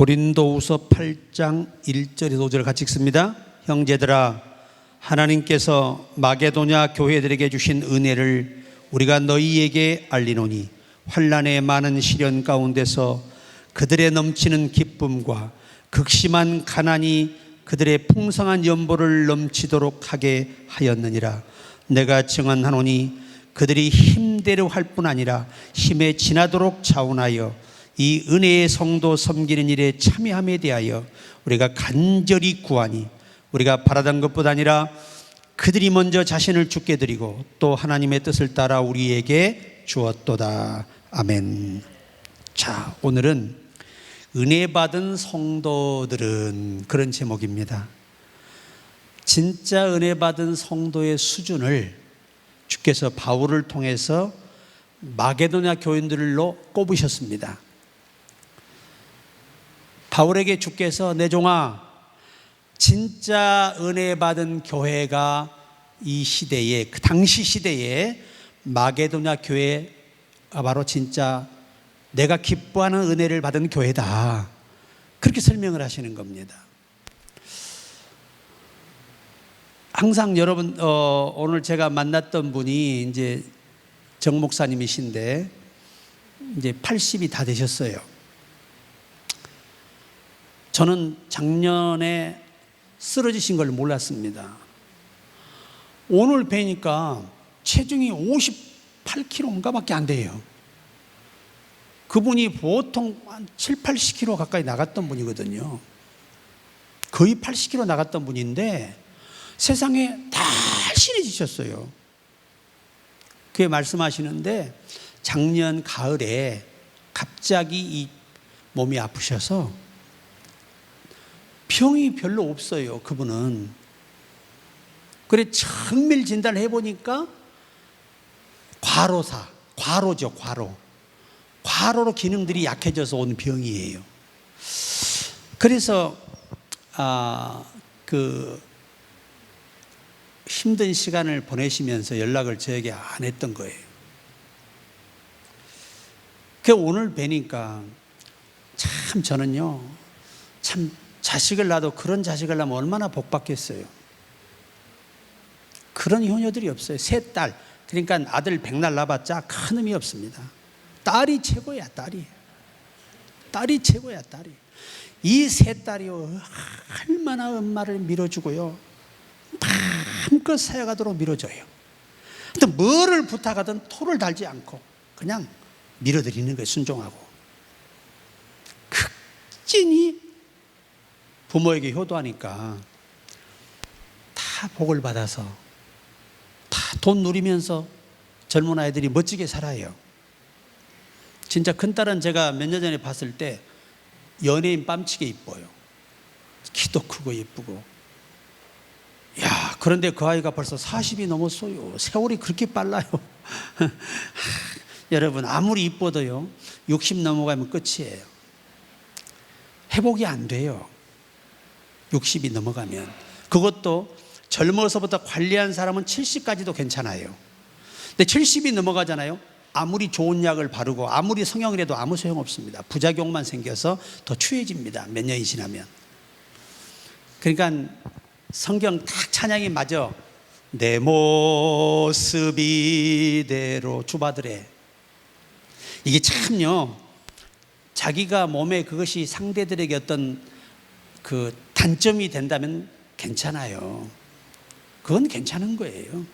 고린도후서 8장 1절에서 5절 같이 읽습니다. 형제들아, 하나님께서 마게도냐 교회들에게 주신 은혜를 우리가 너희에게 알리노니 환난의 많은 시련 가운데서 그들의 넘치는 기쁨과 극심한 가난이 그들의 풍성한 연보를 넘치도록 하게 하였느니라. 내가 증언하노니 그들이 힘대로 할 뿐 아니라 힘에 지나도록 자원하여 이 은혜의 성도 섬기는 일에 참여함에 대하여 우리가 간절히 구하니 우리가 바라던 것보다 아니라 그들이 먼저 자신을 주께 드리고 또 하나님의 뜻을 따라 우리에게 주었도다. 아멘. 자, 오늘은 은혜 받은 성도들은, 그런 제목입니다. 진짜 은혜 받은 성도의 수준을 주께서 바울을 통해서 마게도냐 교인들로 꼽으셨습니다. 바울에게 주께서 내 종아, 진짜 은혜 받은 교회가 이 시대에, 그 당시 시대에 마게도냐 교회가 바로 진짜 내가 기뻐하는 은혜를 받은 교회다, 그렇게 설명을 하시는 겁니다. 항상 여러분, 오늘 제가 만났던 분이 이제 정 목사님이신데 이제 80이 다 되셨어요. 저는 작년에 쓰러지신 걸 몰랐습니다. 오늘 뵈니까 체중이 58kg인가 밖에 안 돼요. 그분이 보통 한 7, 80kg 가까이 나갔던 분이거든요. 거의 80kg 나갔던 분인데 세상에 날씬해지셨어요. 그게 말씀하시는데 작년 가을에 갑자기 이 몸이 아프셔서, 병이 별로 없어요, 그분은. 그래 정밀 진단을 해보니까 과로죠, 과로로 기능들이 약해져서 온 병이에요. 그래서 힘든 시간을 보내시면서 연락을 저에게 안 했던 거예요. 그 오늘 뵈니까 참, 저는요, 참 자식을 낳아도 그런 자식을 낳으면 얼마나 복 받겠어요. 그런 효녀들이 없어요. 세 딸, 그러니까 아들 백날 낳아봤자 큰 의미 없습니다. 딸이 최고야, 딸이 최고야. 이 세 딸이요, 얼마나 엄마를 밀어주고요, 마음껏 사역하도록 밀어줘요. 또 뭐를 부탁하든 토를 달지 않고 그냥 밀어드리는 거예요, 순종하고. 극진히 부모에게 효도하니까 다 복을 받아서 다 돈 누리면서 젊은 아이들이 멋지게 살아요. 진짜 큰딸은 제가 몇 년 전에 봤을 때 연예인 뺨치게 이뻐요. 키도 크고 예쁘고. 야, 그런데 그 아이가 벌써 40이 넘었어요. 세월이 그렇게 빨라요. 여러분, 아무리 이뻐도요, 60 넘어가면 끝이에요. 회복이 안 돼요. 60이 넘어가면. 그것도 젊어서부터 관리한 사람은 70까지도 괜찮아요. 근데 70이 넘어가잖아요. 아무리 좋은 약을 바르고 아무리 성형을 해도 아무 소용없습니다. 부작용만 생겨서 더 추해집니다, 몇 년이 지나면. 그러니까 성경 딱 찬양이 맞아. 내 모습 이대로 주바들의. 이게 참요, 자기가 몸에 그것이 상대들에게 어떤 그 단점이 된다면 괜찮아요. 그건 괜찮은 거예요.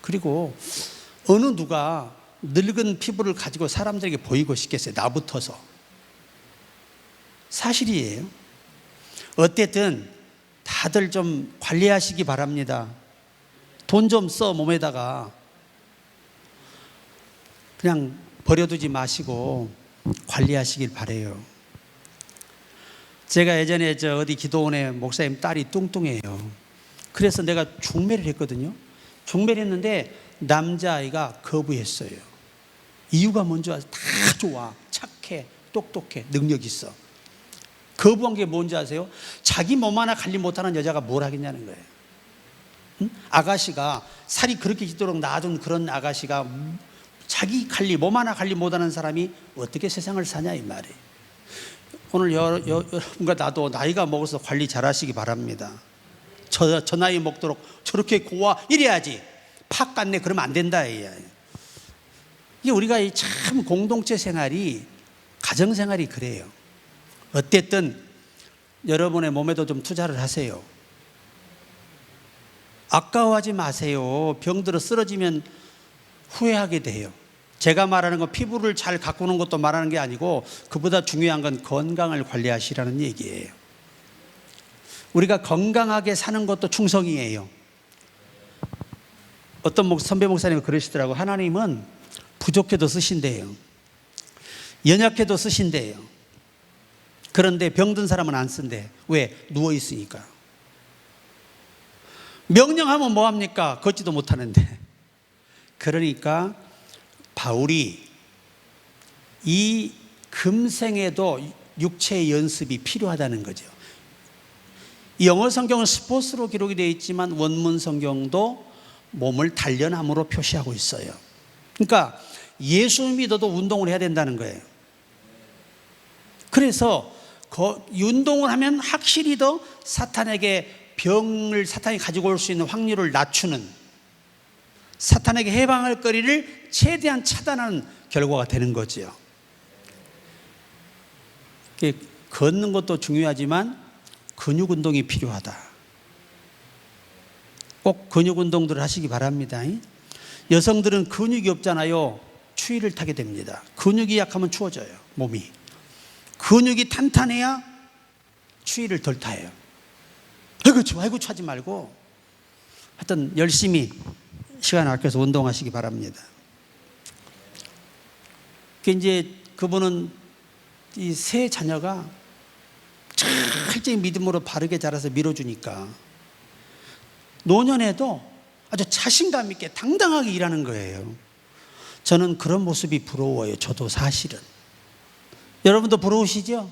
그리고 어느 누가 늙은 피부를 가지고 사람들에게 보이고 싶겠어요, 나부터서. 사실이에요. 어쨌든 다들 좀 관리하시기 바랍니다. 돈 좀 써, 몸에다가. 그냥 버려두지 마시고 관리하시길 바래요. 제가 예전에 어디 기도원에 목사님 딸이 뚱뚱해요. 그래서 내가 중매를 했거든요. 중매를 했는데 남자아이가 거부했어요. 이유가 뭔지 아세요? 다 좋아, 착해, 똑똑해, 능력 있어. 거부한 게 뭔지 아세요? 자기 몸 하나 관리 못하는 여자가 뭘 하겠냐는 거예요. 응? 아가씨가, 살이 그렇게 찌도록 낳아준 그런 아가씨가 자기 관리, 몸 하나 관리 못하는 사람이 어떻게 세상을 사냐, 이 말이에요. 오늘 여러분과 나도 나이가 먹어서 관리 잘하시기 바랍니다. 저 나이 먹도록 저렇게 고와 이래야지. 팍 갔네 그러면 안 된다. 이게 우리가 참 공동체 생활이, 가정 생활이 그래요. 어쨌든 여러분의 몸에도 좀 투자를 하세요. 아까워하지 마세요. 병들어 쓰러지면 후회하게 돼요. 제가 말하는 건 피부를 잘 가꾸는 것도 말하는 게 아니고, 그보다 중요한 건 건강을 관리하시라는 얘기예요. 우리가 건강하게 사는 것도 충성이에요. 어떤 선배 목사님이 그러시더라고. 하나님은 부족해도 쓰신대요. 연약해도 쓰신대요. 그런데 병든 사람은 안 쓴대. 왜? 누워 있으니까. 명령하면 뭐합니까? 걷지도 못하는데. 그러니까 바울이 이 금생에도 육체의 연습이 필요하다는 거죠. 영어 성경은 스포츠로 기록이 되어 있지만 원문 성경도 몸을 단련함으로 표시하고 있어요. 그러니까 예수 믿어도 운동을 해야 된다는 거예요. 그래서 운동을 하면 확실히 더 사탄에게 병을 사탄이 가지고 올 수 있는 확률을 낮추는, 사탄에게 해방할 거리를 최대한 차단하는 결과가 되는 거죠. 걷는 것도 중요하지만 근육 운동이 필요하다. 꼭 근육 운동들을 하시기 바랍니다. 여성들은 근육이 없잖아요. 추위를 타게 됩니다. 근육이 약하면 추워져요, 몸이. 근육이 탄탄해야 추위를 덜 타요. 아이고 추워, 아이고 추하지 말고 하여튼 열심히 시간 아껴서 운동하시기 바랍니다. 이제 그분은 이 세 자녀가 철저히 믿음으로 바르게 자라서 밀어주니까 노년에도 아주 자신감 있게 당당하게 일하는 거예요. 저는 그런 모습이 부러워요. 저도 사실은. 여러분도 부러우시죠?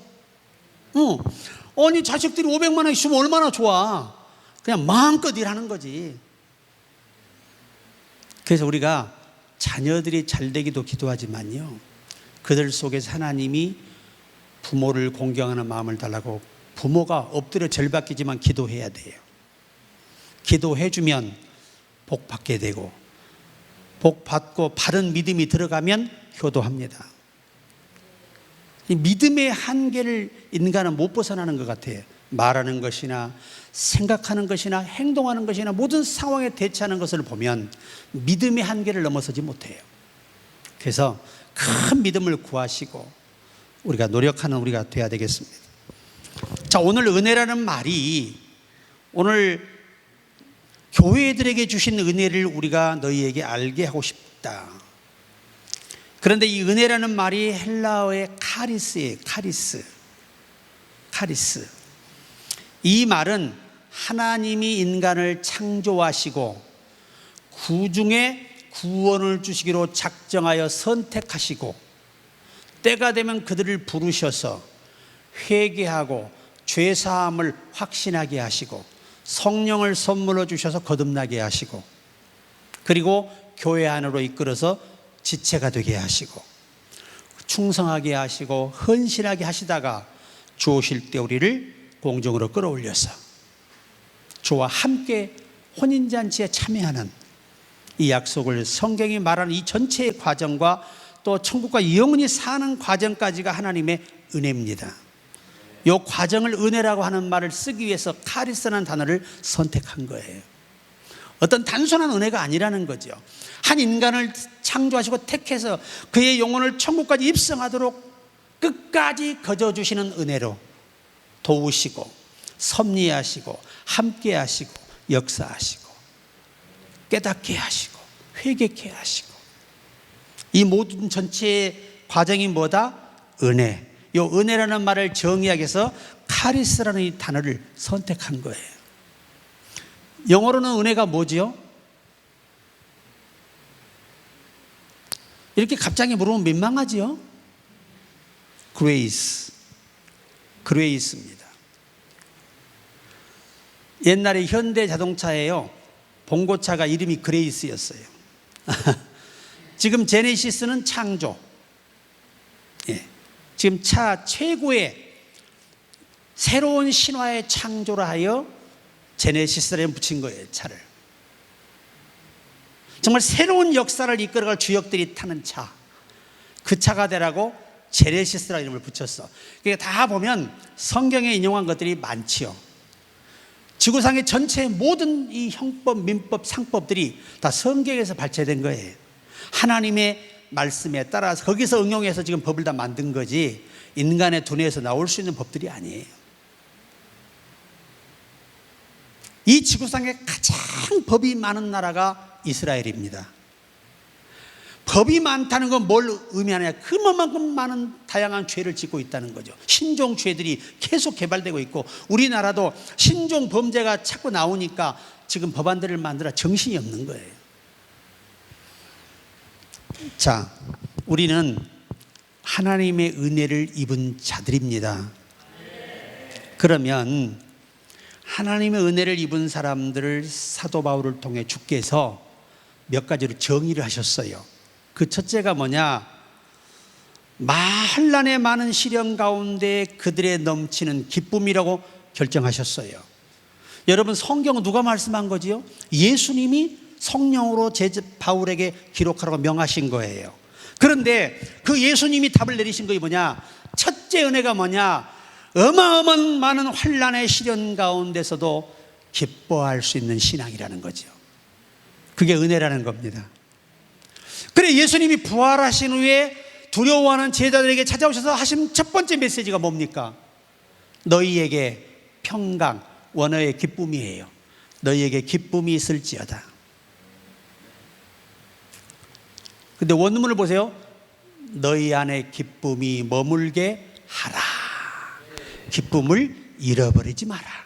아니 자식들이 500만 원 있으면 얼마나 좋아. 그냥 마음껏 일하는 거지. 그래서 우리가 자녀들이 잘 되기도 기도하지만요, 그들 속에서 하나님이 부모를 공경하는 마음을 달라고, 부모가 엎드려 절받기지만 기도해야 돼요. 기도해주면 복 받게 되고, 복 받고 바른 믿음이 들어가면 효도합니다. 이 믿음의 한계를 인간은 못 벗어나는 것 같아요. 말하는 것이나 생각하는 것이나 행동하는 것이나 모든 상황에 대처하는 것을 보면 믿음의 한계를 넘어서지 못해요. 그래서 큰 믿음을 구하시고 우리가 노력하는 우리가 돼야 되겠습니다. 자, 오늘 은혜라는 말이, 오늘 교회들에게 주신 은혜를 우리가 너희에게 알게 하고 싶다. 그런데 이 은혜라는 말이 헬라어의 카리스예요. 카리스. 이 말은 하나님이 인간을 창조하시고 구중에 구원을 주시기로 작정하여 선택하시고 때가 되면 그들을 부르셔서 회개하고 죄사함을 확신하게 하시고 성령을 선물로 주셔서 거듭나게 하시고, 그리고 교회 안으로 이끌어서 지체가 되게 하시고 충성하게 하시고 헌신하게 하시다가 주오실 때 우리를 공중으로 끌어올려서 주와 함께 혼인잔치에 참여하는 이 약속을, 성경이 말하는 이 전체의 과정과 또 천국과 영원히 사는 과정까지가 하나님의 은혜입니다. 이 과정을 은혜라고 하는 말을 쓰기 위해서 카리스라는 단어를 선택한 거예요. 어떤 단순한 은혜가 아니라는 거죠. 한 인간을 창조하시고 택해서 그의 영혼을 천국까지 입성하도록 끝까지 거저주시는 은혜로 도우시고 섭리하시고 함께 하시고 역사하시고 깨닫게 하시고 회개케 하시고, 이 모든 전체의 과정이 뭐다? 은혜. 이 은혜라는 말을 정의하기 위해서 카리스라는 이 단어를 선택한 거예요. 영어로는 은혜가 뭐지요? 이렇게 갑자기 물으면 민망하지요? 그레이스입니다. 옛날에 현대 자동차에요, 봉고차가 이름이 그레이스였어요. 지금 제네시스는 창조. 예. 지금 차 최고의 새로운 신화의 창조를 하여 제네시스에 붙인 거예요. 차를. 정말 새로운 역사를 이끌어갈 주역들이 타는 차, 그 차가 되라고 제네시스라는 이름을 붙였어. 그러니까 다 보면 성경에 인용한 것들이 많지요. 지구상의 전체 모든 이 형법, 민법, 상법들이 다 성경에서 발췌된 거예요. 하나님의 말씀에 따라서 거기서 응용해서 지금 법을 다 만든 거지, 인간의 두뇌에서 나올 수 있는 법들이 아니에요. 이 지구상에 가장 법이 많은 나라가 이스라엘입니다. 법이 많다는 건 뭘 의미하느냐? 그만큼 많은 다양한 죄를 짓고 있다는 거죠. 신종 죄들이 계속 개발되고 있고, 우리나라도 신종 범죄가 자꾸 나오니까 지금 법안들을 만들어 정신이 없는 거예요. 자, 우리는 하나님의 은혜를 입은 자들입니다. 그러면 하나님의 은혜를 입은 사람들을 사도 바울을 통해 주께서 몇 가지로 정의를 하셨어요. 그 첫째가 뭐냐? 환난의 많은 시련 가운데 그들의 넘치는 기쁨이라고 결정하셨어요. 여러분, 성경은 누가 말씀한 거지요? 예수님이 성령으로 바울에게 기록하라고 명하신 거예요. 그런데 그 예수님이 답을 내리신 것이 뭐냐? 첫째 은혜가 뭐냐? 어마어마한 많은 환난의 시련 가운데서도 기뻐할 수 있는 신앙이라는 거죠. 그게 은혜라는 겁니다. 그래, 예수님이 부활하신 후에 두려워하는 제자들에게 찾아오셔서 하신 첫 번째 메시지가 뭡니까? 너희에게 평강, 원어의 기쁨이에요. 너희에게 기쁨이 있을지어다. 근데 원문을 보세요. 너희 안에 기쁨이 머물게 하라. 기쁨을 잃어버리지 마라.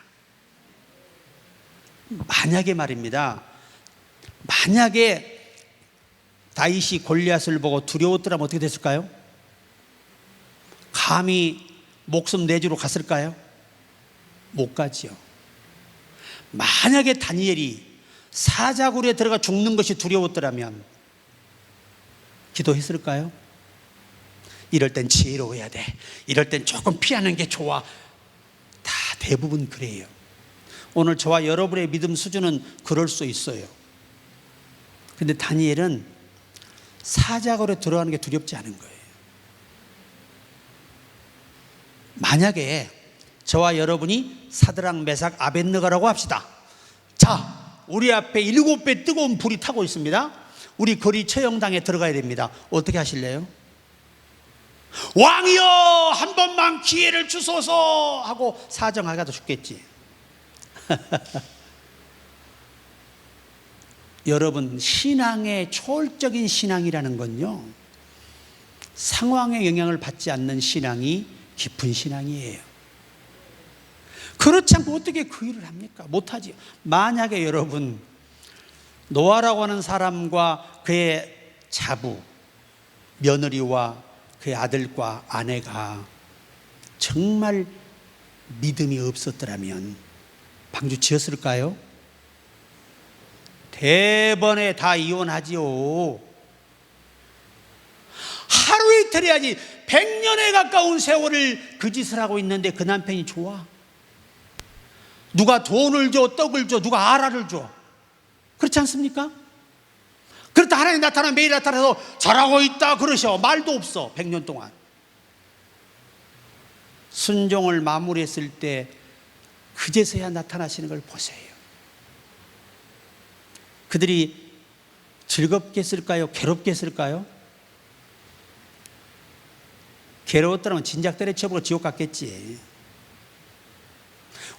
만약에 말입니다, 만약에 다윗이 골리앗을 보고 두려웠더라면 어떻게 됐을까요? 감히 목숨 내주러 갔을까요? 못 가지요. 만약에 다니엘이 사자굴에 들어가 죽는 것이 두려웠더라면 기도했을까요? 이럴 땐 지혜로워야 돼. 이럴 땐 조금 피하는 게 좋아. 다 대부분 그래요. 오늘 저와 여러분의 믿음 수준은 그럴 수 있어요. 근데 다니엘은 사자굴에 들어가는 게 두렵지 않은 거예요. 만약에 저와 여러분이 사드락, 메삭, 아벳느고라고 합시다. 자, 우리 앞에 7배 뜨거운 불이 타고 있습니다. 우리 거리 처형당에 들어가야 됩니다. 어떻게 하실래요? 왕이여, 한 번만 기회를 주소서 하고 사정하기도 쉽겠지. 여러분, 신앙의 초월적인 신앙이라는 건요, 상황의 영향을 받지 않는 신앙이 깊은 신앙이에요. 그렇지 않고 어떻게 그 일을 합니까? 못하지요. 만약에 여러분, 노아라고 하는 사람과 그의 자부, 며느리와 그의 아들과 아내가 정말 믿음이 없었더라면 방주 지었을까요? 대번에 다 이혼하지요. 하루 이틀 해야지 100년에 가까운 세월을 그 짓을 하고 있는데 그 남편이 좋아? 누가 돈을 줘, 떡을 줘, 누가 아라를 줘? 그렇지 않습니까? 그렇다 하나님 나타나면 매일 나타나서 잘하고 있다 그러셔. 말도 없어. 100년 동안. 순종을 마무리했을 때 그제서야 나타나시는 걸 보세요. 그들이 즐겁게 했을까요? 괴롭게 했을까요? 괴로웠더라면 진작 때려쳐보고 지옥 갔겠지.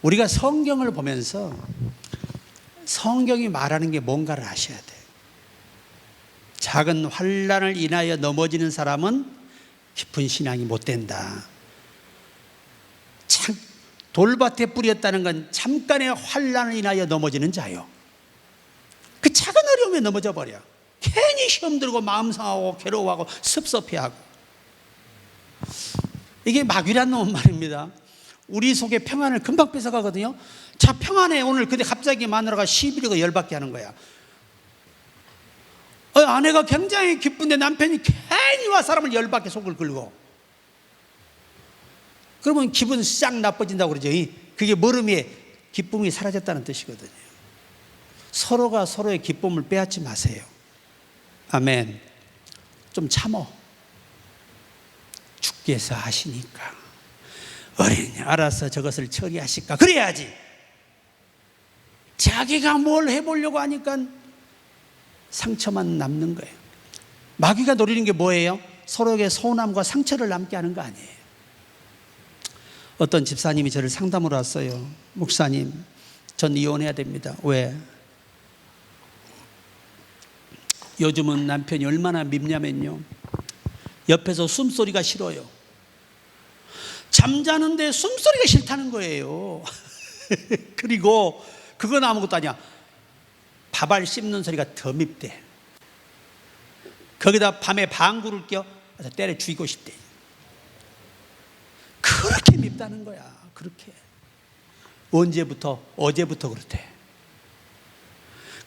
우리가 성경을 보면서 성경이 말하는 게 뭔가를 아셔야 돼요. 작은 환난을 인하여 넘어지는 사람은 깊은 신앙이 못 된다. 돌밭에 뿌렸다는 건 잠깐의 환난을 인하여 넘어지는 자요. 그 작은 어려움에 넘어져 버려. 괜히 시험 들고 마음 상하고 괴로워하고 섭섭해하고. 이게 마귀란 놈은 말입니다. 우리 속에 평안을 금방 뺏어가거든요. 자, 평안해 오늘. 근데 갑자기 마누라가 시비리고 열받게 하는 거야. 아내가 굉장히 기쁜데 남편이 괜히 와 사람을 열받게 속을 긁고. 그러면 기분 싹 나빠진다고 그러죠. 그게 뭘 의미해? 기쁨이 사라졌다는 뜻이거든요. 서로가 서로의 기쁨을 빼앗지 마세요. 아멘. 좀 참어. 주께서 하시니까 어린이 알아서 저것을 처리하실까. 그래야지. 자기가 뭘 해보려고 하니까 상처만 남는 거예요. 마귀가 노리는 게 뭐예요? 서로에게 서운함과 상처를 남게 하는 거 아니에요. 어떤 집사님이 저를 상담으로 왔어요. 목사님, 전 이혼해야 됩니다. 왜? 요즘은 남편이 얼마나 밉냐면요, 옆에서 숨소리가 싫어요. 잠자는데 숨소리가 싫다는 거예요. 그리고 그건 아무것도 아니야. 밥알 씹는 소리가 더 밉대. 거기다 밤에 방구를 껴 때려 죽이고 싶대. 그렇게 밉다는 거야. 그렇게. 언제부터? 어제부터 그렇대.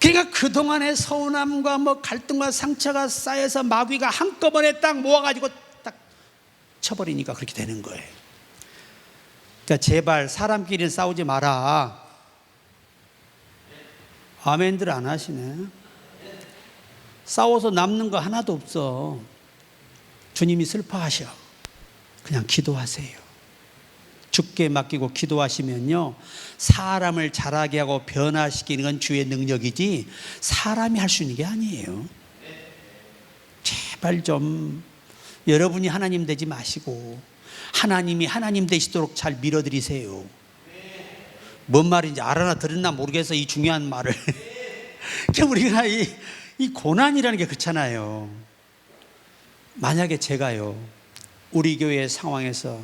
그러니까 그동안의 서운함과 갈등과 상처가 쌓여서 마귀가 한꺼번에 딱 모아가지고 딱 쳐버리니까 그렇게 되는 거예요. 그러니까 제발 사람끼리 싸우지 마라. 아멘들 안 하시네. 싸워서 남는 거 하나도 없어. 주님이 슬퍼하셔. 그냥 기도하세요. 주께 맡기고 기도하시면요, 사람을 자라게 하고 변화시키는 건 주의 능력이지 사람이 할 수 있는 게 아니에요. 제발 좀 여러분이 하나님 되지 마시고 하나님이 하나님 되시도록 잘 밀어드리세요. 뭔 말인지 알아나 들었나 모르겠어, 이 중요한 말을. 우리가 이 고난이라는 게 그렇잖아요. 만약에 제가요, 우리 교회 상황에서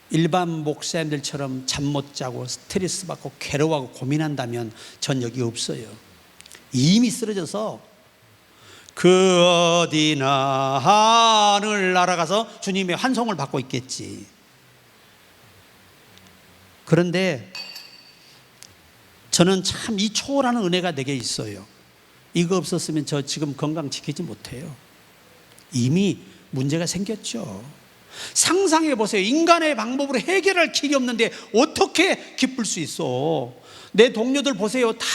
일반 목사님들처럼 잠 못 자고 스트레스 받고 괴로워하고 고민한다면 전 여기 없어요. 이미 쓰러져서 그 어디나 하늘 날아가서 주님의 환송을 받고 있겠지. 그런데 저는 참 이 초월하는 은혜가 내게 있어요. 이거 없었으면 저 지금 건강 지키지 못해요. 이미 문제가 생겼죠. 상상해 보세요. 인간의 방법으로 해결할 길이 없는데 어떻게 기쁠 수 있어? 내 동료들 보세요. 다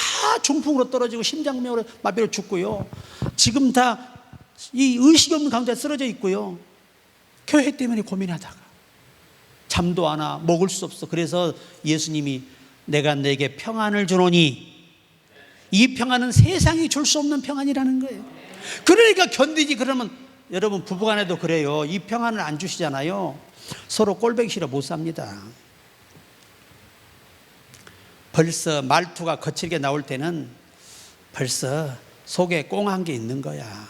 중풍으로 떨어지고 심장마비로 죽고요. 지금 다 이 의식이 없는 가운데 쓰러져 있고요. 교회 때문에 고민하다가 잠도 안 와, 먹을 수 없어. 그래서 예수님이 내가 내게 평안을 주노니, 이 평안은 세상이 줄 수 없는 평안이라는 거예요. 그러니까 견디지. 그러면 여러분 부부간에도 그래요. 이 평안을 안 주시잖아요. 서로 꼴보기 싫어 못 삽니다. 벌써 말투가 거칠게 나올 때는 벌써 속에 꽁한 게 있는 거야.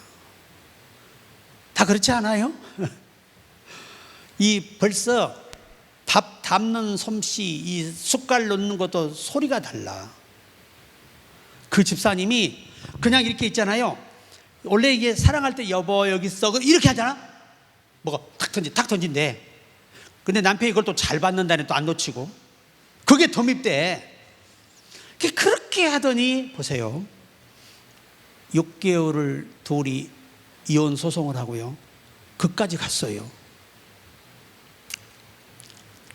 다 그렇지 않아요? 이 벌써 밥 담는 솜씨, 이 숟갈 넣는 것도 소리가 달라. 그 집사님이 그냥 이렇게 있잖아요. 원래 이게 사랑할 때 여보 여기 있어 이렇게 하잖아. 뭐가 탁 던진대. 근데 남편이 그걸 또 잘 받는다니 또 안 놓치고. 그게 더 밉대. 그렇게 하더니 보세요. 6개월을 둘이 이혼 소송을 하고요. 그까지 갔어요.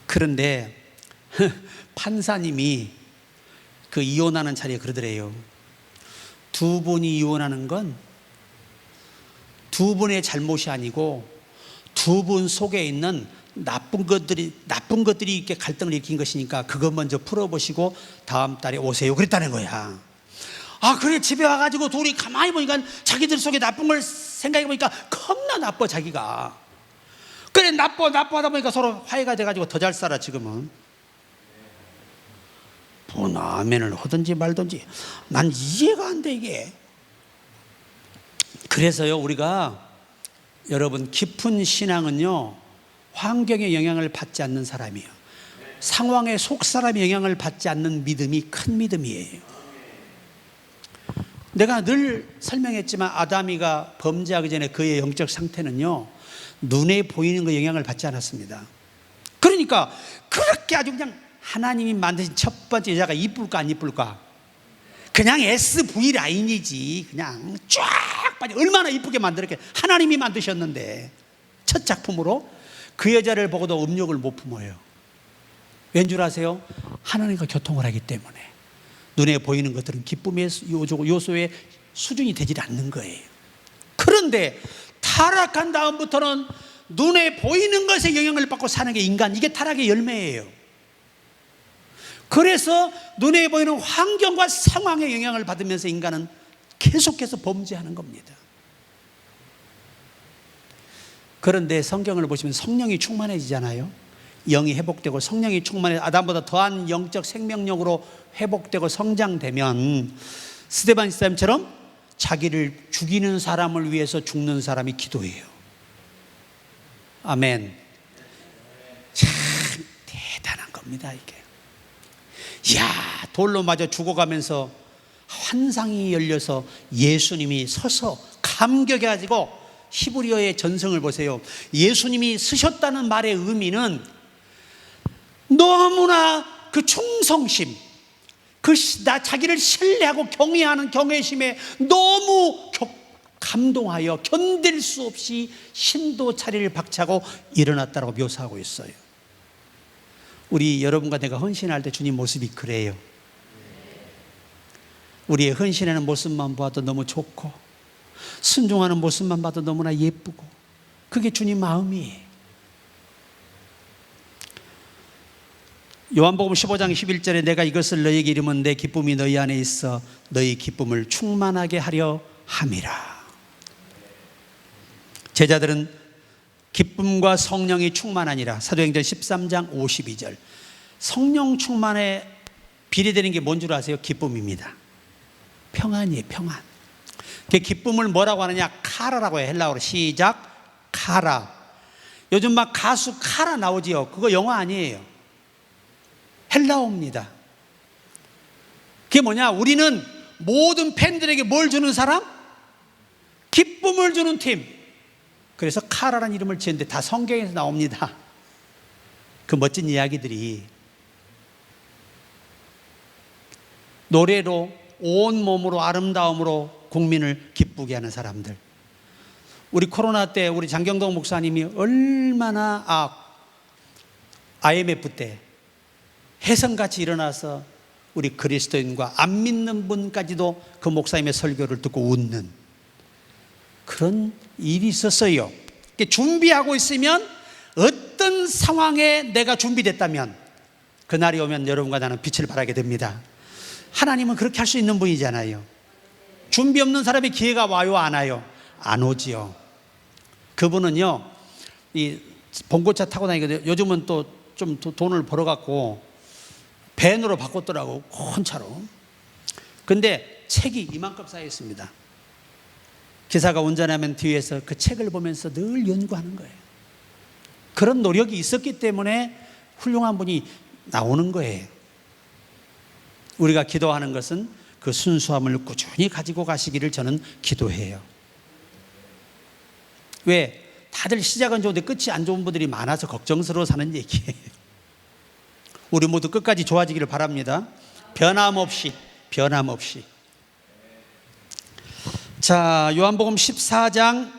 그런데 판사님이 그 이혼하는 자리에 그러더래요. 두 분이 이혼하는 건 두 분의 잘못이 아니고 두 분 속에 있는 나쁜 것들이 이렇게 갈등을 일으킨 것이니까 그것 먼저 풀어보시고 다음 달에 오세요. 그랬다는 거야. 아, 그래. 집에 와가지고 둘이 가만히 보니까 자기들 속에 나쁜 걸 생각해 보니까 겁나 나빠, 자기가. 그래, 나빠하다 보니까 서로 화해가 돼가지고 더 잘 살아, 지금은. 뭐, 아멘을 하든지 말든지. 난 이해가 안 돼, 이게. 그래서요, 우리가 여러분, 깊은 신앙은요, 환경의 영향을 받지 않는 사람이에요. 상황의 속 사람의 영향을 받지 않는 믿음이 큰 믿음이에요. 내가 늘 설명했지만 아담이가 범죄하기 전에 그의 영적 상태는요, 눈에 보이는 그 영향을 받지 않았습니다. 그러니까 그렇게 아주 그냥 하나님이 만드신 첫 번째 여자가 이쁠까 안 이쁠까? 그냥 SV 라인이지. 그냥 쫙 빠져. 얼마나 이쁘게 만들었게. 하나님이 만드셨는데 첫 작품으로. 그 여자를 보고도 음욕을 못 품어요. 왠 줄 아세요? 하나님과 교통을 하기 때문에. 눈에 보이는 것들은 기쁨의 요소의 수준이 되질 않는 거예요. 그런데 타락한 다음부터는 눈에 보이는 것에 영향을 받고 사는 게 인간, 이게 타락의 열매예요. 그래서 눈에 보이는 환경과 상황에 영향을 받으면서 인간은 계속해서 범죄하는 겁니다. 그런데 성경을 보시면 성령이 충만해지잖아요. 영이 회복되고 성령이 충만해 아담보다 더한 영적 생명력으로 회복되고 성장되면 스데반 집사님처럼 자기를 죽이는 사람을 위해서 죽는 사람이 기도해요. 아멘. 참 대단한 겁니다, 이게. 이야, 돌로 맞아 죽어가면서 환상이 열려서 예수님이 서서 감격해가지고, 히브리어의 전성을 보세요. 예수님이 쓰셨다는 말의 의미는 너무나 그 충성심, 자기를 신뢰하고 경외하는 경외심에 너무 감동하여 견딜 수 없이 신도차리를 박차고 일어났다고 묘사하고 있어요. 우리 여러분과 내가 헌신할 때 주님 모습이 그래요. 우리의 헌신하는 모습만 봐도 너무 좋고 순종하는 모습만 봐도 너무나 예쁘고, 그게 주님 마음이에요. 요한복음 15장 11절에 내가 이것을 너희에게 이르면 내 기쁨이 너희 안에 있어 너희 기쁨을 충만하게 하려 함이라. 제자들은 기쁨과 성령이 충만하니라. 사도행전 13장 52절. 성령 충만에 비례되는 게 뭔 줄 아세요? 기쁨입니다. 평안이에요, 평안. 그 기쁨을 뭐라고 하느냐? 카라라고 해요. 헬라어로. 시작. 카라. 요즘 막 가수 카라 나오지요. 그거 영어 아니에요. 헬라어입니다. 그게 뭐냐? 우리는 모든 팬들에게 뭘 주는 사람? 기쁨을 주는 팀. 그래서 카라라는 이름을 지었는데 다 성경에서 나옵니다. 그 멋진 이야기들이 노래로 온 몸으로 아름다움으로 국민을 기쁘게 하는 사람들. 우리 코로나 때 우리 장경동 목사님이 얼마나 IMF 때 혜성같이 일어나서 우리 그리스도인과 안 믿는 분까지도 그 목사님의 설교를 듣고 웃는 그런 일이 있었어요. 준비하고 있으면, 어떤 상황에 내가 준비됐다면 그날이 오면 여러분과 나는 빛을 발하게 됩니다. 하나님은 그렇게 할 수 있는 분이잖아요. 준비 없는 사람이 기회가 와요, 안 와요? 안 오지요. 그분은요, 이 봉고차 타고 다니거든요. 요즘은 또 좀 돈을 벌어갖고 밴으로 바꿨더라고, 큰 차로. 근데 책이 이만큼 쌓여 있습니다. 기사가 운전하면 뒤에서 그 책을 보면서 늘 연구하는 거예요. 그런 노력이 있었기 때문에 훌륭한 분이 나오는 거예요. 우리가 기도하는 것은 그 순수함을 꾸준히 가지고 가시기를 저는 기도해요. 왜? 다들 시작은 좋은데 끝이 안 좋은 분들이 많아서 걱정스러워 사는 얘기예요. 우리 모두 끝까지 좋아지기를 바랍니다. 변함없이. 자, 요한복음 14장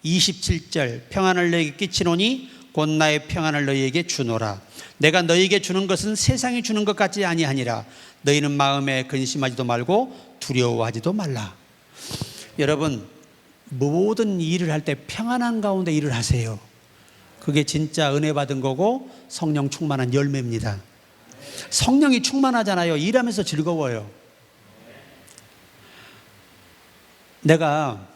27절. 평안을 너희에게 끼치노니 곧 나의 평안을 너희에게 주노라. 내가 너희에게 주는 것은 세상이 주는 것 같지 아니하니라. 너희는 마음에 근심하지도 말고 두려워하지도 말라. 여러분, 모든 일을 할 때 평안한 가운데 일을 하세요. 그게 진짜 은혜 받은 거고 성령 충만한 열매입니다. 성령이 충만하잖아요. 일하면서 즐거워요. 내가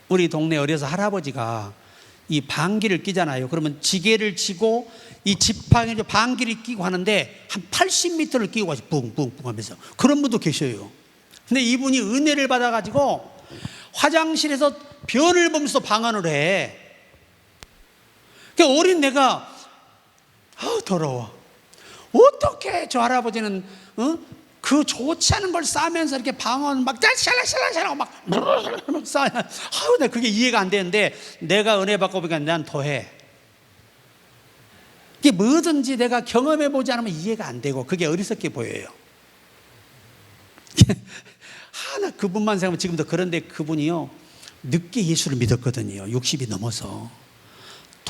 우리 동네 어려서 할아버지가 이 방귀를 끼잖아요. 그러면 지게를 치고 이 지팡이를 방귀를 끼고 하는데 한 80m를 끼고 가서 뿡뿡뿡 하면서, 그런 분도 계셔요. 근데 이분이 은혜를 받아가지고 화장실에서 변을 보면서 방언을 해. 그러니까 어린 내가 더러워. 어떻게 저 할아버지는 그 좋지 않은 걸 싸면서 이렇게 방언 막 샬라샬라샬라 막 싸. 내가 그게 이해가 안 되는데, 내가 은혜 받고 보니까 난 더해. 이게 뭐든지 내가 경험해 보지 않으면 이해가 안 되고 그게 어리석게 보여요. 나 그분만 생각하면 지금도 그런데, 그분이요 늦게 예수를 믿었거든요. 60이 넘어서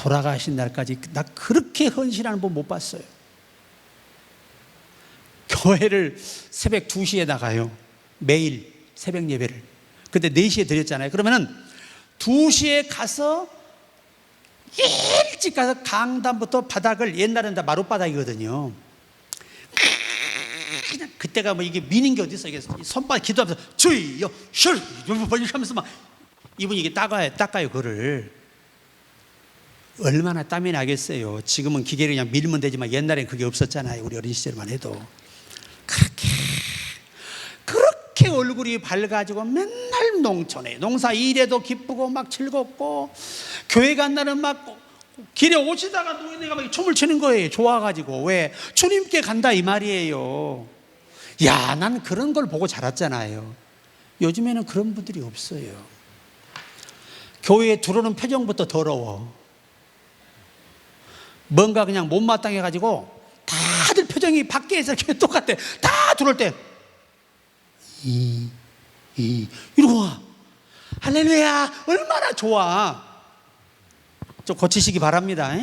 돌아가신 날까지 나 그렇게 헌신하는 분 못 봤어요. 교회를 새벽 2시에 나가요. 매일 새벽 예배를. 그때 4시에 드렸잖아요. 그러면은 2시에 가서 일찍 가서 강단부터 바닥을, 옛날엔 다 마룻바닥이거든요. 그냥 그때가 뭐 이게 미는 게 어디 있어. 이게 손바닥 기도하면서 주여 셜 이렇게 하면서 막 이분이 이게 닦아요 그거를. 얼마나 땀이 나겠어요. 지금은 기계를 그냥 밀면 되지만 옛날엔 그게 없었잖아요. 우리 어린 시절만 해도. 그렇게 얼굴이 밝아지고 맨날 농촌에 농사 일해도 기쁘고 막 즐겁고, 교회 간 날은 막 길에 오시다가 노인네가 막 춤을 추는 거예요. 좋아가지고. 왜? 주님께 간다 이 말이에요. 야, 난 그런 걸 보고 자랐잖아요. 요즘에는 그런 분들이 없어요. 교회에 들어오는 표정부터 더러워. 뭔가 그냥 못마땅해가지고 다들 표정이 밖에서 똑같아. 다 들어올 때 이러고 와. 할렐루야. 얼마나 좋아. 좀 고치시기 바랍니다.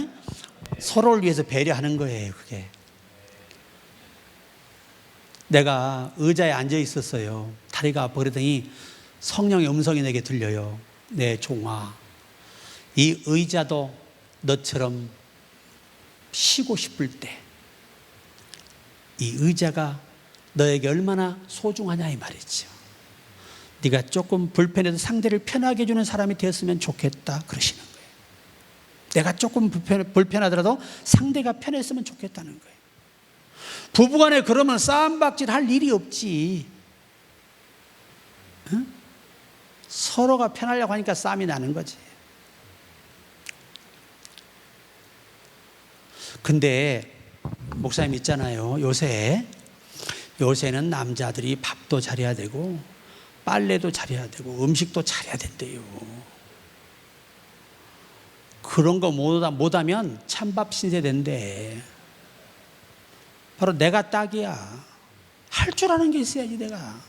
서로를 위해서 배려하는 거예요. 그게. 내가 의자에 앉아 있었어요. 다리가 아파. 그러더니 성령의 음성이 내게 들려요. 내 종아, 이 의자도 너처럼 쉬고 싶을 때 이 의자가 너에게 얼마나 소중하냐 이 말이죠. 네가 조금 불편해도 상대를 편하게 해주는 사람이 되었으면 좋겠다 그러시는 거예요. 내가 조금 불편하더라도 상대가 편했으면 좋겠다는 거예요. 부부간에 그러면 싸움박질 할 일이 없지. 응? 서로가 편하려고 하니까 싸움이 나는 거지. 근데 목사님 있잖아요. 요새는 남자들이 밥도 잘해야 되고 빨래도 잘해야 되고 음식도 잘해야 된대요. 그런 거 못하면 찬밥 신세 된대. 바로 내가 딱이야. 할 줄 아는 게 있어야지 내가.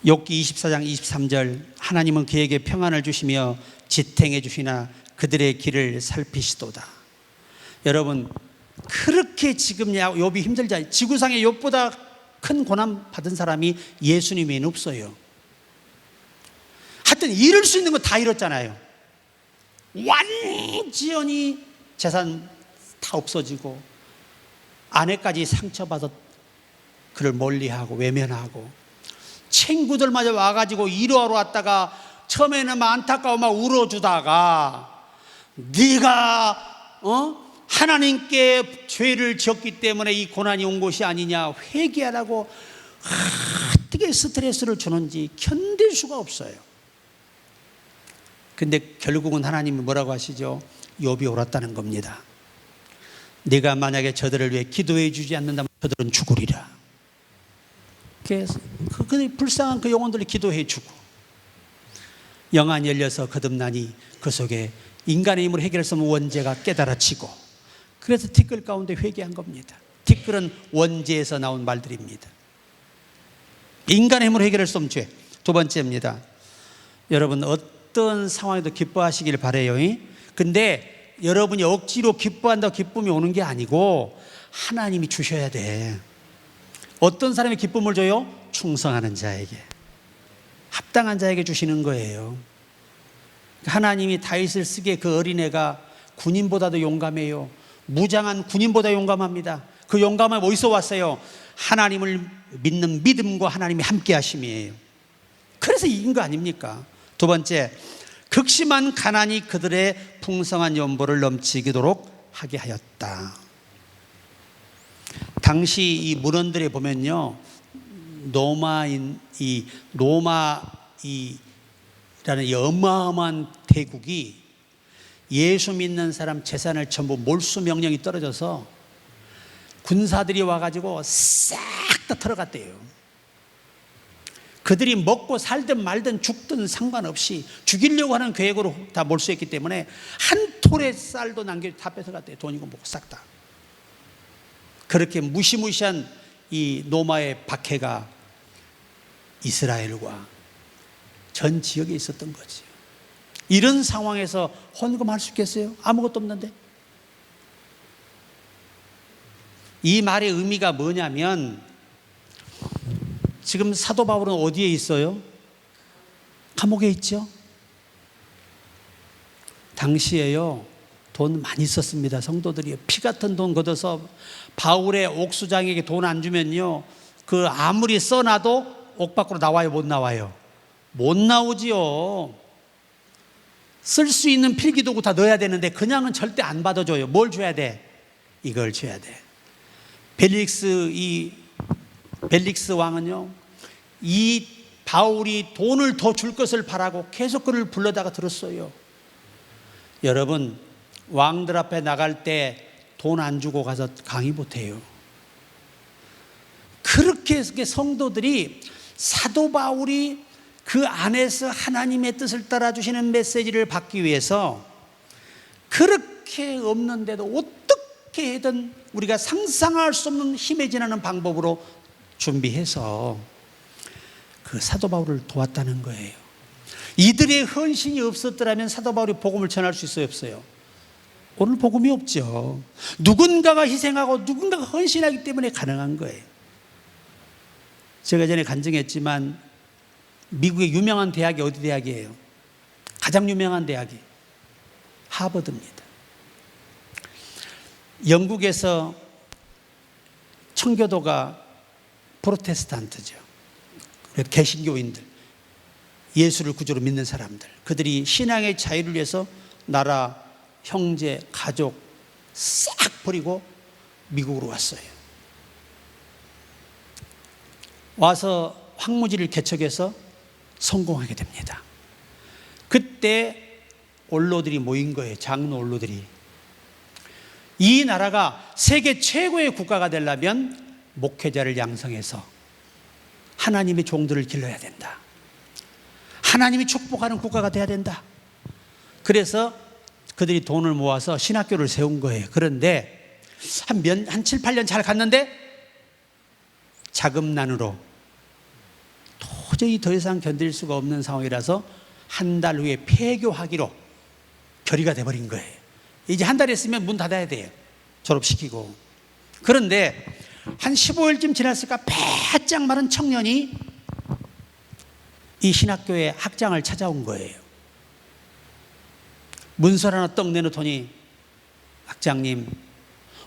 욥기 24장 23절, 하나님은 그에게 평안을 주시며 지탱해 주시나 그들의 길을 살피시도다. 여러분, 그렇게 지금 욥이 힘들지. 지구상에 욥보다 큰 고난 받은 사람이 예수님 외에는 없어요. 하여튼 잃을 수 있는 거 다 잃었잖아요. 완전히 재산 다 없어지고 아내까지 상처받아 그를 멀리하고 외면하고, 친구들마저 와가지고 위로하러 왔다가 처음에는 막 안타까워 막 울어주다가 네가 하나님께 죄를 지었기 때문에 이 고난이 온 것이 아니냐 회개하라고 어떻게 스트레스를 주는지 견딜 수가 없어요. 근데 결국은 하나님이 뭐라고 하시죠? 욥이 옳았다는 겁니다. 네가 만약에 저들을 위해 기도해 주지 않는다면 저들은 죽으리라. 그래서 그 불쌍한 그 영혼들이 기도해 주고, 영안이 열려서 거듭나니 그 속에 인간의 힘으로 해결할 수 없는 원죄가 깨달아지고, 그래서 티끌 가운데 회개한 겁니다. 티끌은 원죄에서 나온 말들입니다. 인간의 힘으로 해결할 수 없는 죄. 두 번째입니다. 여러분, 어떤 상황에도 기뻐하시길 바라요. 근데 여러분이 억지로 기뻐한다고 기쁨이 오는 게 아니고 하나님이 주셔야 돼. 어떤 사람이 기쁨을 줘요? 충성하는 자에게, 합당한 자에게 주시는 거예요. 하나님이 다윗을 쓰기에 그 어린애가 군인보다도 용감해요. 무장한 군인보다 용감합니다. 그 용감함이 어디서 왔어요? 하나님을 믿는 믿음과 하나님이 함께 하심이에요. 그래서 이긴 거 아닙니까? 두 번째, 극심한 가난이 그들의 풍성한 연보를 넘치도록 하게 하였다. 당시 이 문헌들에 보면요, 로마라는 이 어마어마한 대국이 예수 믿는 사람 재산을 전부 몰수 명령이 떨어져서 군사들이 와가지고 싹 다 털어갔대요. 그들이 먹고 살든 말든 죽든 상관없이 죽이려고 하는 계획으로 다 몰수했기 때문에 한 톨의 쌀도 남겨 다 뺏어갔대요. 돈이고 뭐고 싹 다. 그렇게 무시무시한 이 로마의 박해가 이스라엘과 전 지역에 있었던 거지. 이런 상황에서 헌금할 수 있겠어요? 아무것도 없는데. 이 말의 의미가 뭐냐면, 지금 사도 바울은 어디에 있어요? 감옥에 있죠. 당시에요, 돈 많이 썼습니다. 성도들이 피 같은 돈 걷어서 바울의 옥수장에게 돈 안 주면요, 그 아무리 써놔도 옥 밖으로 나와요? 못 나와요? 못 나오지요. 쓸 수 있는 필기도구 다 넣어야 되는데 그냥은 절대 안 받아줘요. 뭘 줘야 돼? 이걸 줘야 돼. 벨릭스 왕은요, 이 바울이 돈을 더 줄 것을 바라고 계속 그를 불러다가 들었어요. 여러분, 왕들 앞에 나갈 때 돈 안 주고 가서 강의 못해요. 그렇게 성도들이 사도 바울이 그 안에서 하나님의 뜻을 따라주시는 메시지를 받기 위해서 그렇게 없는데도 어떻게든 우리가 상상할 수 없는 힘에 지나는 방법으로 준비해서 그 사도 바울을 도왔다는 거예요. 이들의 헌신이 없었더라면 사도 바울이 복음을 전할 수 있어요, 없어요? 오늘 복음이 없죠. 누군가가 희생하고 누군가가 헌신하기 때문에 가능한 거예요. 제가 전에 간증했지만 미국의 유명한 대학이 어디 대학이에요? 가장 유명한 대학이 하버드입니다. 영국에서 청교도가 프로테스탄트죠. 개신교인들, 예수를 구주로 믿는 사람들, 그들이 신앙의 자유를 위해서 나라, 형제, 가족 싹 버리고 미국으로 왔어요. 와서 황무지를 개척해서 성공하게 됩니다. 그때 원로들이 모인 거예요. 장로 원로들이. 이 나라가 세계 최고의 국가가 되려면 목회자를 양성해서 하나님의 종들을 길러야 된다. 하나님이 축복하는 국가가 돼야 된다. 그래서 그들이 돈을 모아서 신학교를 세운 거예요. 그런데 한 7, 8년 잘 갔는데 자금난으로 도저히 더 이상 견딜 수가 없는 상황이라서 한 달 후에 폐교하기로 결의가 돼버린 거예요. 이제 한 달 있으면 문 닫아야 돼요. 졸업시키고. 그런데 한 15일쯤 지났을까 바짝 마른 청년이 이 신학교의 학장을 찾아온 거예요. 문서를 하나 떡 내놓더니, 학장님,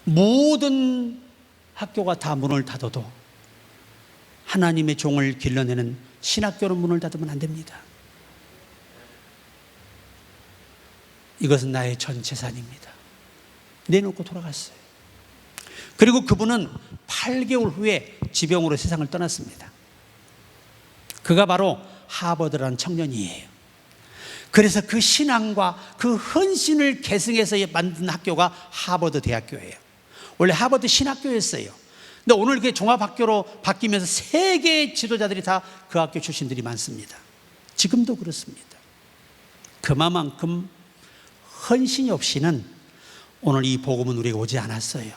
모든 학교가 다 문을 닫아도 하나님의 종을 길러내는 신학교는 문을 닫으면 안 됩니다. 이것은 나의 전 재산입니다. 내놓고 돌아갔어요. 그리고 그분은 8개월 후에 지병으로 세상을 떠났습니다. 그가 바로 하버드라는 청년이에요. 그래서 그 신앙과 그 헌신을 계승해서 만든 학교가 하버드 대학교예요. 원래 하버드 신학교였어요. 근데 오늘 그게 종합학교로 바뀌면서 세계의 지도자들이 다 그 학교 출신들이 많습니다. 지금도 그렇습니다. 그만큼 헌신이 없이는 오늘 이 복음은 우리에게 오지 않았어요.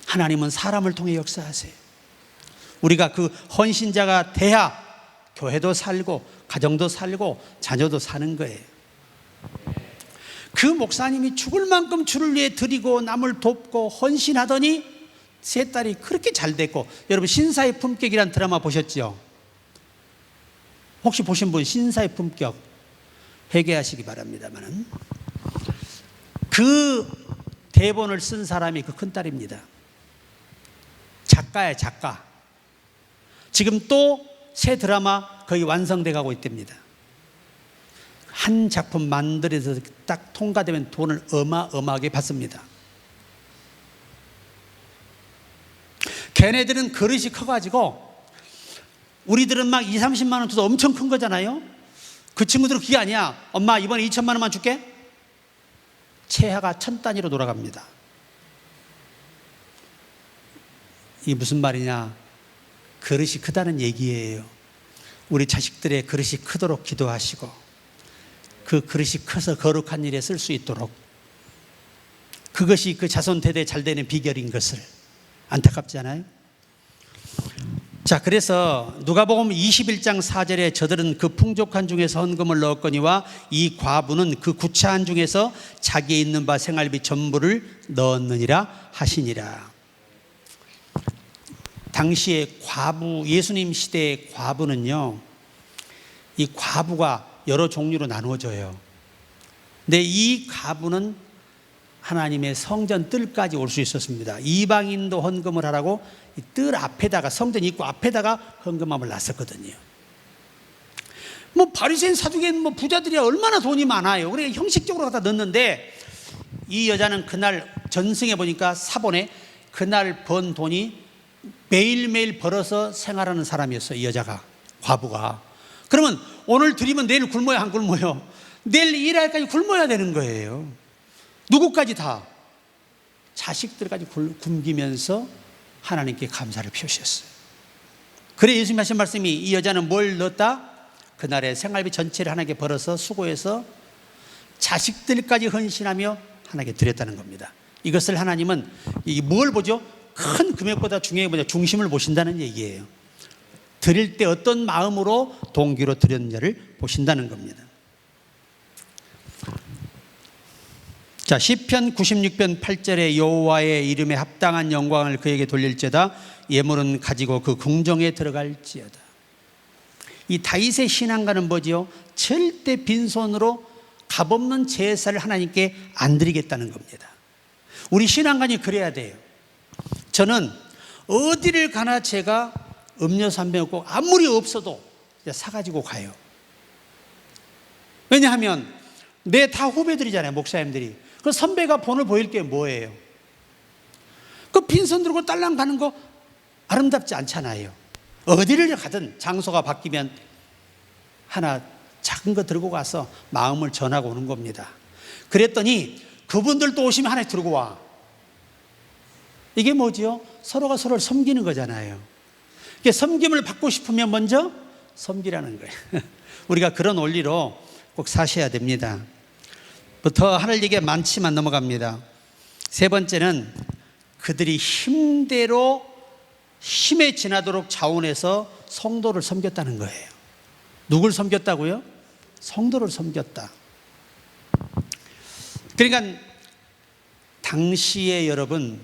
하나님은 사람을 통해 역사하세요. 우리가 그 헌신자가 돼야 교회도 살고 가정도 살고 자녀도 사는 거예요. 그 목사님이 죽을 만큼 주를 위해 드리고 남을 돕고 헌신하더니 세 딸이 그렇게 잘 됐고, 여러분 신사의 품격이라는 드라마 보셨죠? 혹시 보신 분 신사의 품격 회개하시기 바랍니다만은, 그 대본을 쓴 사람이 그 큰딸입니다. 작가야, 작가. 지금 또 새 드라마 거의 완성돼 가고 있답니다. 한 작품 만들어서 딱 통과되면 돈을 어마어마하게 받습니다. 걔네들은 그릇이 커가지고 우리들은 막 2, 30만 원 줘도 엄청 큰 거잖아요. 그 친구들은 그게 아니야. 엄마 이번에 2천만 원만 줄게. 채하가 1000단위로 돌아갑니다. 이게 무슨 말이냐? 그릇이 크다는 얘기예요. 우리 자식들의 그릇이 크도록 기도하시고 그 그릇이 커서 거룩한 일에 쓸 수 있도록, 그것이 그 자손 대대 잘 되는 비결인 것을. 안타깝지 않아요? 자, 그래서 누가복음 21장 4절에 저들은 그 풍족한 중에서 헌금을 넣었거니와 이 과부는 그 구차한 중에서 자기의 있는 바 생활비 전부를 넣었느니라 하시니라. 당시에 과부, 예수님 시대의 과부는요, 이 과부가 여러 종류로 나누어져요. 근데 이 과부는 하나님의 성전 뜰까지 올 수 있었습니다. 이방인도 헌금을 하라고 이 뜰 앞에다가, 성전 입구 앞에다가 헌금함을 놨었거든요. 뭐 바리새인 사두개인 뭐 부자들이 얼마나 돈이 많아요. 그래 형식적으로 갖다 넣는데, 이 여자는 그날 전승해 보니까 사본에 그날 번 돈이 매일매일 벌어서 생활하는 사람이었어요. 이 여자가, 과부가. 그러면 오늘 드리면 내일 굶어야 안 굶어요? 내일 일할까지 굶어야 되는 거예요. 누구까지 다? 자식들까지 굶기면서 하나님께 감사를 표시했어요. 그래 예수님 하신 말씀이, 이 여자는 뭘 넣었다? 그날의 생활비 전체를 하나님께 벌어서 수고해서 자식들까지 헌신하며 하나님께 드렸다는 겁니다. 이것을 하나님은 뭘 보죠? 큰 금액보다 중요한 게 뭐냐? 중심을 보신다는 얘기예요. 드릴 때 어떤 마음으로 동기로 드렸느냐를 보신다는 겁니다. 자, 시편 96편 8절에 여호와의 이름에 합당한 영광을 그에게 돌릴지어다. 예물은 가지고 그 궁정에 들어갈지어다. 이 다윗의 신앙가는 뭐지요? 절대 빈손으로 값없는 제사를 하나님께 안 드리겠다는 겁니다. 우리 신앙관이 그래야 돼요. 저는 어디를 가나 제가 음료수 한 병 없고 아무리 없어도 사가지고 가요. 왜냐하면 내 다 후배들이잖아요, 목사님들이. 그 선배가 본을 보일 게 뭐예요? 그 빈손 들고 딸랑 가는 거 아름답지 않잖아요. 어디를 가든 장소가 바뀌면 하나 작은 거 들고 가서 마음을 전하고 오는 겁니다. 그랬더니 그분들도 오시면 하나 들고 와. 이게 뭐지요? 서로가 서로를 섬기는 거잖아요. 섬김을 받고 싶으면 먼저 섬기라는 거예요. 우리가 그런 원리로 꼭 사셔야 됩니다. 더 하늘 얘기가 많지만 넘어갑니다. 세 번째는 그들이 힘대로 힘에 지나도록 자원해서 성도를 섬겼다는 거예요. 누굴 섬겼다고요? 성도를 섬겼다. 그러니까 당시에 여러분,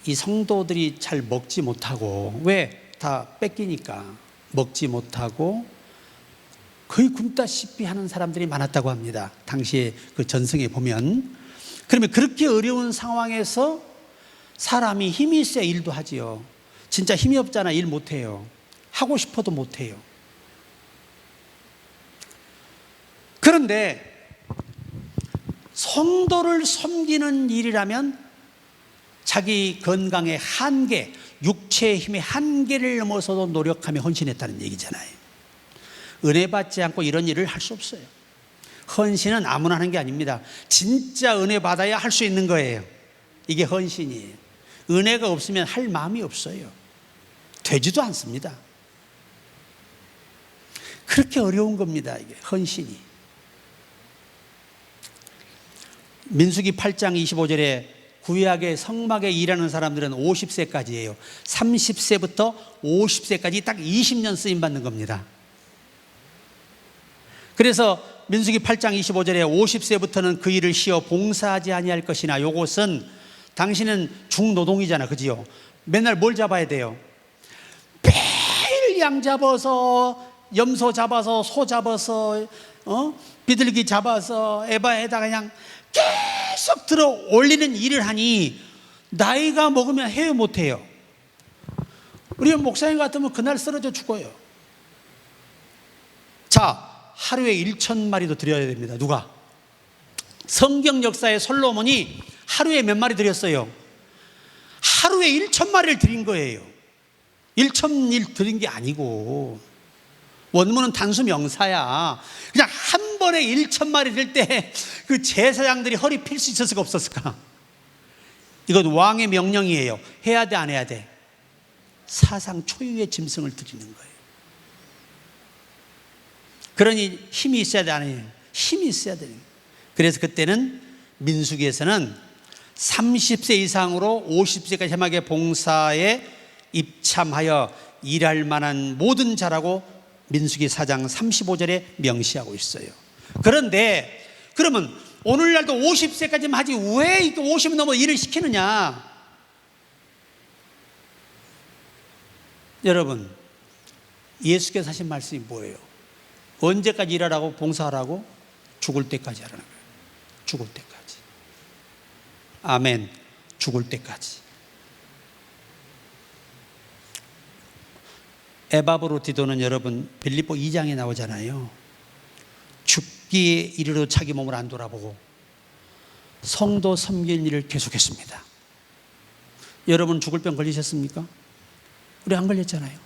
이 성도들이 잘 먹지 못하고, 왜? 다 뺏기니까 먹지 못하고 거의 굶다시피 하는 사람들이 많았다고 합니다. 당시에 그 전승에 보면. 그러면 그렇게 어려운 상황에서 사람이 힘이 있어야 일도 하지요. 진짜 힘이 없잖아, 일 못해요. 하고 싶어도 못해요. 그런데 성도를 섬기는 일이라면 자기 건강의 한계, 육체의 힘의 한계를 넘어서도 노력하며 헌신했다는 얘기잖아요. 은혜 받지 않고 이런 일을 할 수 없어요. 헌신은 아무나 하는 게 아닙니다. 진짜 은혜 받아야 할 수 있는 거예요. 이게 헌신이에요. 은혜가 없으면 할 마음이 없어요. 되지도 않습니다. 그렇게 어려운 겁니다, 이게 헌신이. 민수기 8장 25절에 구약의 성막에 일하는 사람들은 50세까지예요. 30세부터 50세까지 딱 20년 쓰임 받는 겁니다. 그래서 민수기 8장 25절에 50세부터는 그 일을 쉬어 봉사하지 아니할 것이나, 요것은 당신은 중노동이잖아, 그지요? 맨날 뭘 잡아야 돼요? 매일 양 잡아서, 염소 잡아서, 소 잡아서, 비둘기 잡아서 에바에다가 그냥 계속 들어 올리는 일을 하니 나이가 먹으면 해요, 못해요? 우리 목사님 같으면 그날 쓰러져 죽어요. 자, 하루에 1,000마리도 드려야 됩니다. 누가? 성경 역사의 솔로몬이 하루에 몇 마리 드렸어요? 하루에 1,000마리를 드린 거예요. 1,000일 드린 게 아니고, 원문은 단수 명사야. 그냥 한 번에 1,000마리 될 때 그 제사장들이 허리 필 수 있었을까 없었을까? 이건 왕의 명령이에요. 해야 돼, 안 해야 돼? 사상 초유의 짐승을 드리는 거예요. 그러니 힘이 있어야 돼, 안 해요? 힘이 있어야 돼요. 그래서 그때는 민수기에서는 30세 이상으로 50세까지 해마게 봉사에 입참하여 일할 만한 모든 자라고 민수기 4장 35절에 명시하고 있어요. 그런데 그러면 오늘날도 50세까지만 하지 왜 이렇게 50 넘어 일을 시키느냐? 여러분, 예수께서 하신 말씀이 뭐예요? 언제까지 일하라고? 봉사하라고? 죽을 때까지 하라는 거예요. 죽을 때까지. 아멘. 죽을 때까지. 에바브로디도는 여러분 빌립보 2장에 나오잖아요. 죽기에 이르러 자기 몸을 안 돌아보고 성도 섬길 일을 계속했습니다. 여러분 죽을 병 걸리셨습니까? 우리 안 걸렸잖아요.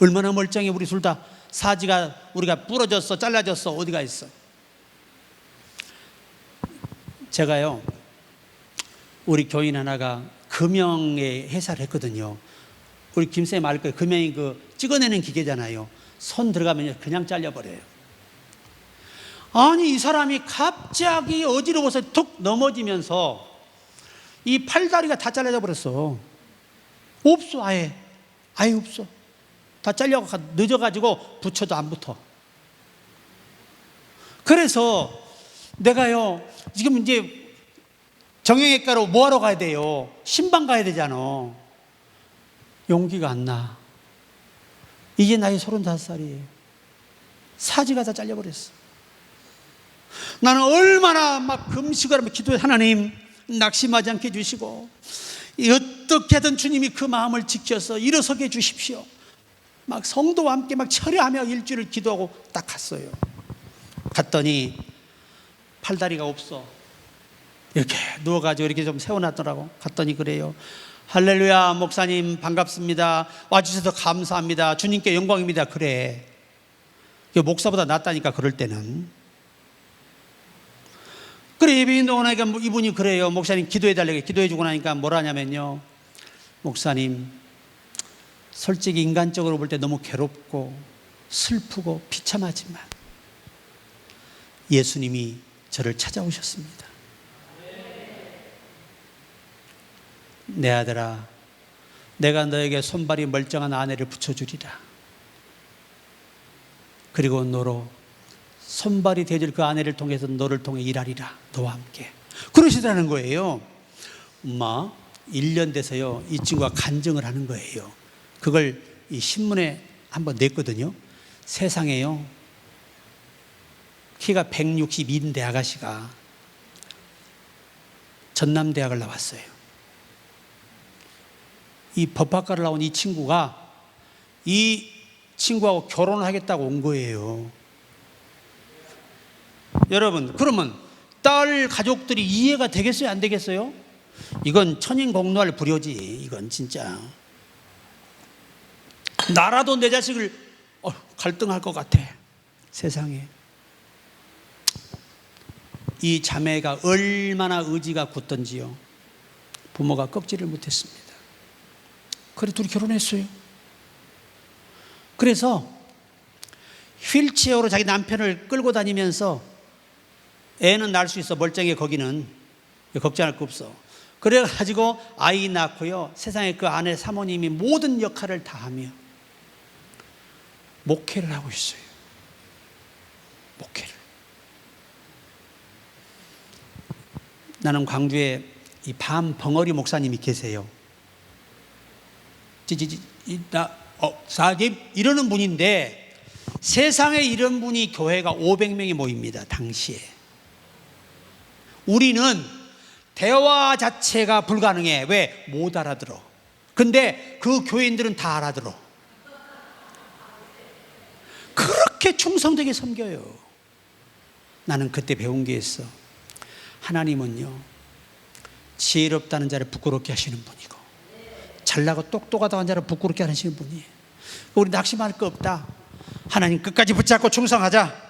얼마나 멀쩡해. 우리 둘 다 사지가 우리가 부러졌어, 잘라졌어, 어디가 있어. 제가요, 우리 교인 하나가 금형의 회사를 했거든요. 우리 김쌤 알 거예요. 금형이 그 찍어내는 기계잖아요. 손 들어가면 그냥 잘려버려요. 아니, 이 사람이 갑자기 어지러워서 툭 넘어지면서 이 팔다리가 다 잘라져 버렸어. 없어, 아예 없어. 다 잘려가 늦어가지고 붙여도 안 붙어. 그래서 내가요, 지금 이제 정형외과로 뭐하러 가야 돼요? 신방 가야 되잖아. 용기가 안 나. 이제 나이 35살이에요. 사지가 다 잘려버렸어. 나는 얼마나 막 금식을 하며 기도해. 하나님, 낙심하지 않게 해주시고 어떻게든 주님이 그 마음을 지켜서 일어서게 해주십시오. 막 성도와 함께 막 철회하며 일주일을 기도하고 딱 갔어요. 갔더니 팔다리가 없어. 이렇게 누워가지고 이렇게 좀 세워놨더라고. 갔더니 그래요. 할렐루야, 목사님 반갑습니다. 와주셔서 감사합니다. 주님께 영광입니다. 그래. 목사보다 낫다니까, 그럴 때는. 그래, 예배인도 오니까 이분이 그래요. 목사님 기도해달라고. 기도해주고 나니까 뭐라 하냐면요, 목사님, 솔직히 인간적으로 볼 때 너무 괴롭고 슬프고 비참하지만 예수님이 저를 찾아오셨습니다. 내 아들아, 내가 너에게 손발이 멀쩡한 아내를 붙여주리라. 그리고 너로 손발이 되어줄 그 아내를 통해서 너를 통해 일하리라. 너와 함께. 그러시더라는 거예요. 엄마, 1년 돼서요, 이 친구가 간증을 하는 거예요. 그걸 이 신문에 한번 냈거든요. 세상에요, 키가 162인데 아가씨가 전남대학을 나왔어요. 이 법학과를 나온 이 친구가 이 친구하고 결혼을 하겠다고 온 거예요. 여러분, 그러면 딸 가족들이 이해가 되겠어요? 안 되겠어요? 이건 천인공노할 불효지. 이건 진짜. 나라도 내 자식을 갈등할 것 같아. 세상에. 이 자매가 얼마나 의지가 굳던지요, 부모가 꺾지를 못했습니다. 그래 둘이 결혼했어요. 그래서 휠체어로 자기 남편을 끌고 다니면서 애는 낳을 수 있어. 멀쩡해. 거기는 걱정할 거 없어. 그래가지고 아이 낳고요, 세상에 그 아내 사모님이 모든 역할을 다 하며 목회를 하고 있어요. 목회를. 나는 광주에 이 밤벙어리 목사님이 계세요. 사님 이러는 분인데, 세상에 이런 분이 교회가 500명이 모입니다. 당시에. 우리는 대화 자체가 불가능해. 왜? 못 알아들어. 근데 그 교인들은 다 알아들어. 그렇게 충성되게 섬겨요. 나는 그때 배운 게 있어. 하나님은요, 지혜롭다는 자를 부끄럽게 하시는 분이고 잘나고 똑똑하다는 자를 부끄럽게 하시는 분이에요. 우리 낙심할 거 없다. 하나님 끝까지 붙잡고 충성하자.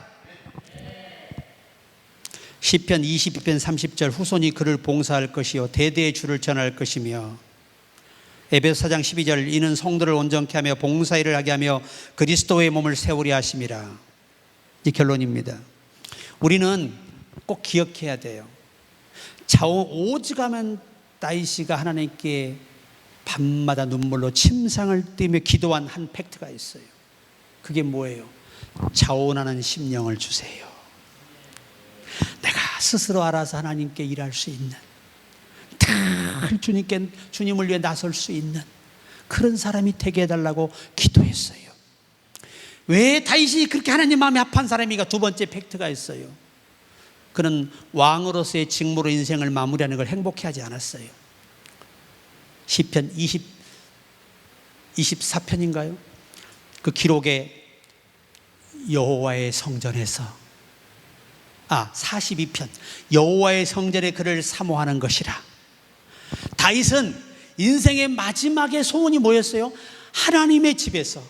시편 22편 30절, 후손이 그를 봉사할 것이요 대대의 주를 전할 것이며, 에베소 4장 12절, 이는 성도를 온전케 하며 봉사일을 하게 하며 그리스도의 몸을 세우려 하심이라. 이 결론입니다. 우리는 꼭 기억해야 돼요. 오직하면 다윗이가 하나님께 밤마다 눈물로 침상을 띄며 기도한 한 팩트가 있어요. 그게 뭐예요? 자원하는 심령을 주세요. 내가 스스로 알아서 하나님께 일할 수 있는, 늘 주님을 위해 나설 수 있는 그런 사람이 되게 해달라고 기도했어요. 왜 다윗이 그렇게 하나님 마음이 아파한 사람이가? 두 번째 팩트가 있어요. 그는 왕으로서의 직무로 인생을 마무리하는 걸 행복해하지 않았어요. 시편 24편인가요? 그 기록에 여호와의 성전에서 42편 여호와의 성전에 그를 사모하는 것이라. 다윗은 인생의 마지막에 소원이 뭐였어요? 하나님의 집에서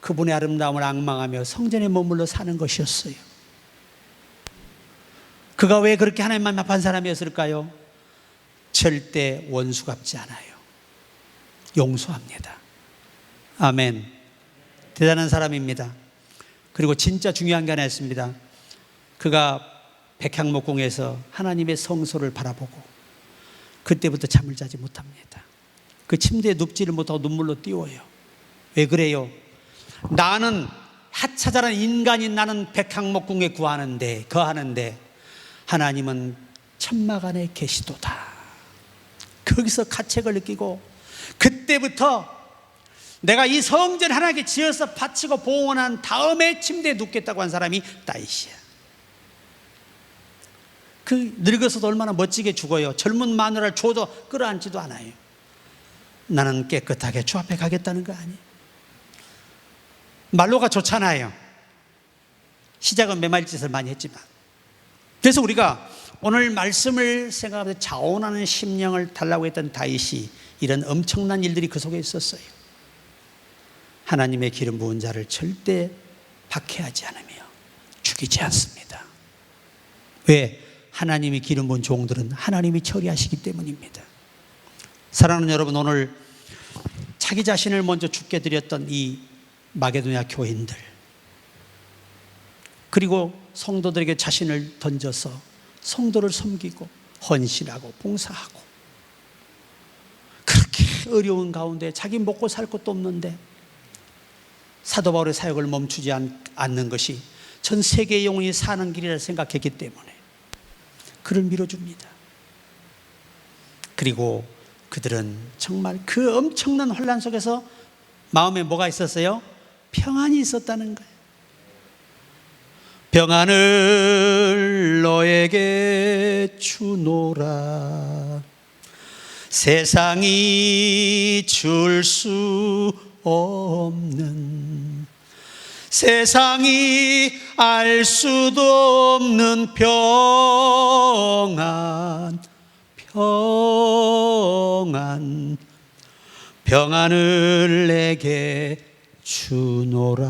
그분의 아름다움을 앙망하며 성전에 머물러 사는 것이었어요. 그가 왜 그렇게 하나님 마음이 아파한 사람이었을까요? 절대 원수 갚지 않아요. 용서합니다. 아멘. 대단한 사람입니다. 그리고 진짜 중요한 게 하나 있습니다. 그가 백향목궁에서 하나님의 성소를 바라보고 그때부터 잠을 자지 못합니다. 그 침대에 눕지를 못하고 눈물로 띄워요. 왜 그래요? 나는 하찮은 인간인 나는 백향목궁에 거하는데 하나님은 천막 안에 계시도다. 거기서 가책을 느끼고 그때부터 내가 이 성전 하나님께 지어서 바치고 봉헌한 다음에 침대에 눕겠다고 한 사람이 다윗이야. 그 늙어서도 얼마나 멋지게 죽어요. 젊은 마누라를 줘도 끌어안지도 않아요. 나는 깨끗하게 주 앞에 가겠다는 거 아니에요. 말로가 좋잖아요. 시작은 메말짓을 많이 했지만. 그래서 우리가 오늘 말씀을 생각하면서 자원하는 심령을 달라고 했던 다윗이 이런 엄청난 일들이 그 속에 있었어요. 하나님의 기름 부은 자를 절대 박해하지 않으며 죽이지 않습니다. 왜? 하나님이 기름 부은 종들은 하나님이 처리하시기 때문입니다. 사랑하는 여러분, 오늘 자기 자신을 먼저 죽게 드렸던 이 마게도냐 교인들, 그리고 성도들에게 자신을 던져서 성도를 섬기고 헌신하고 봉사하고 그렇게 어려운 가운데 자기 먹고 살 것도 없는데 사도 바울의 사역을 멈추지 않는 것이 전 세계의 영혼이 사는 길이라 생각했기 때문에 그를 밀어줍니다. 그리고 그들은 정말 그 엄청난 혼란 속에서 마음에 뭐가 있었어요? 평안이 있었다는 거예요. 평안을 너에게 주노라. 세상이 줄 수 없는, 세상이 알 수도 없는 평안, 평안을 내게 주노라.